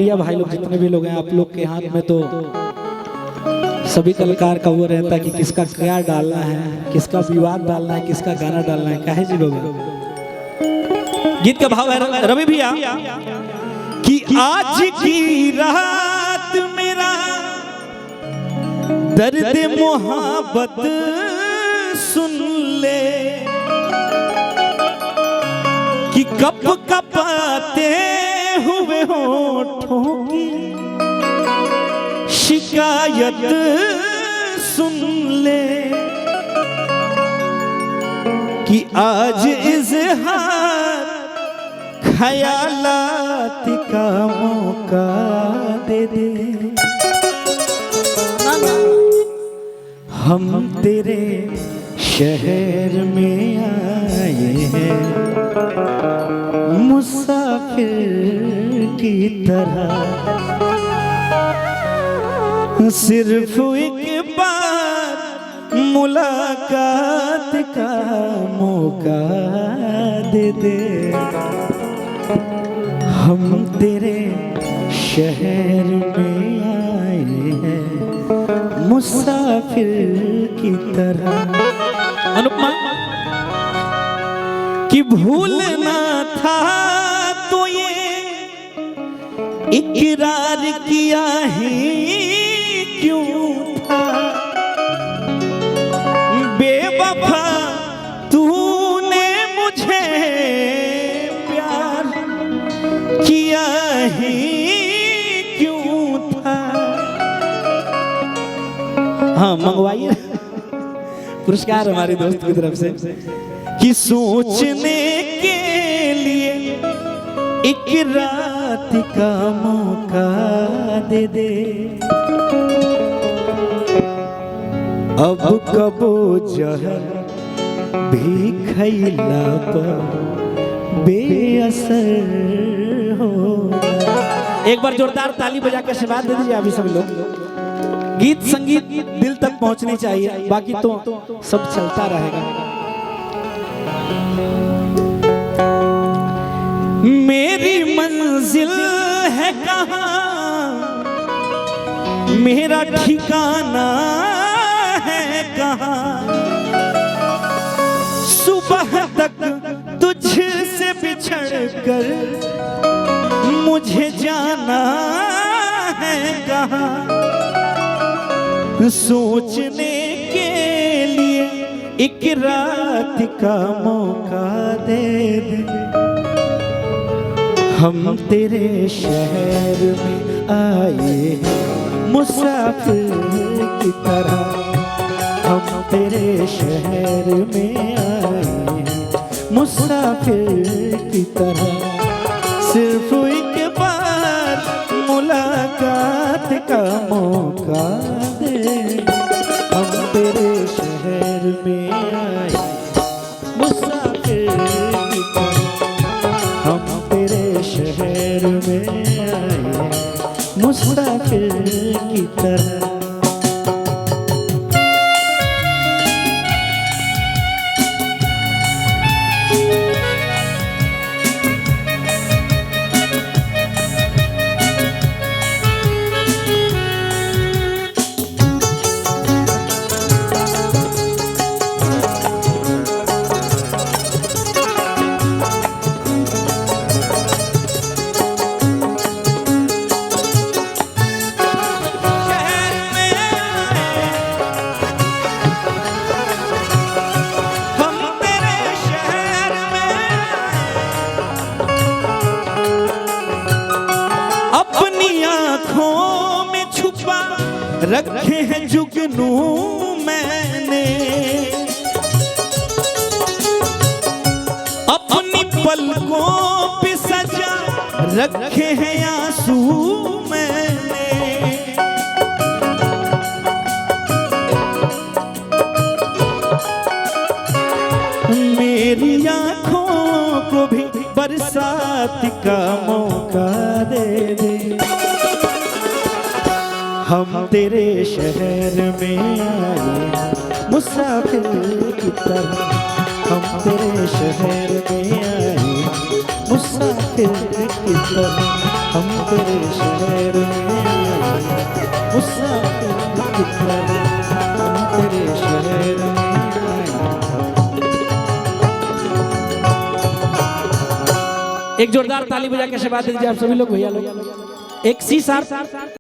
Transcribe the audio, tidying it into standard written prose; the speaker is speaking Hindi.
या भाई लोग जितने भी लोग हैं, आप लोग के हाथ में तो सभी कलाकार का वो रहता है कि किसका क्या डालना है, किसका विवाद डालना है, किसका गाना डालना है। काहे जी लोग गीत का भाव है रवि भैया कि आज की रात मेरा दर्द मोहब्बत सुन ले कि कप कपाते हुए होठों की शिकायत सुन ले कि आज इज़हार ख्यालात का मौका दे दे। हम तेरे शहर में आए हैं मुसाफिर की तरह, सिर्फ एक बार मुलाकात का मौका दे दे। हम तेरे शहर में आए हैं मुसाफिर की तरह। अनुपमा कि भूलना था तो ये इकरार किया ही क्यों था, बेवफा तूने मुझे प्यार किया ही क्यों था। हाँ मंगवाइए पुरस्कार हमारे दोस्त की तरफ से कि सोचने के लिए एक रात का मौका दे दे। अब कबो जहर भी खैला पर बेअसर हो। एक बार जोरदार ताली बजा के आशीर्वाद दे दीजिए अभी सभी लोग। गीत संगीत दिल तक पहुंचनी चाहिए, बाकी तो सब चलता रहेगा। मेरी मंजिल है कहाँ, मेरा ठिकाना है कहाँ, सुबह तक तुझसे बिछड़ कर मुझे जाना है कहाँ। सोचने के लिए एक रात का मौका दे दे। हम तेरे शहर में आए हैं मुसाफिर की तरह, हम तेरे शहर में आए हैं मुसाफिर की तरह, सिर्फ एक बार मुलाकात का मौका दे। हम तेरे शहर में आए मुसाफिर की तरह, हम तेरे शहर में आए मुसाफिर की तरह। रखे हैं जुगनू मैंने अपनी पलकों पे सजा रखे हैं आंसू मैंने। मेरी आंखों को भी बरसात का मौका दे दे। हम तेरे शहर में आए मुसाफिर की तरह, हम तेरे शहर में आए मुसाफिर की तरह हम तेरे शहर में आए, मुसाफिर की तरह हम तेरे शहर में आए। एक जोरदार ताली बजा के आशीर्वाद दीजिए आप सभी लोग भैया लोग। एक सी सार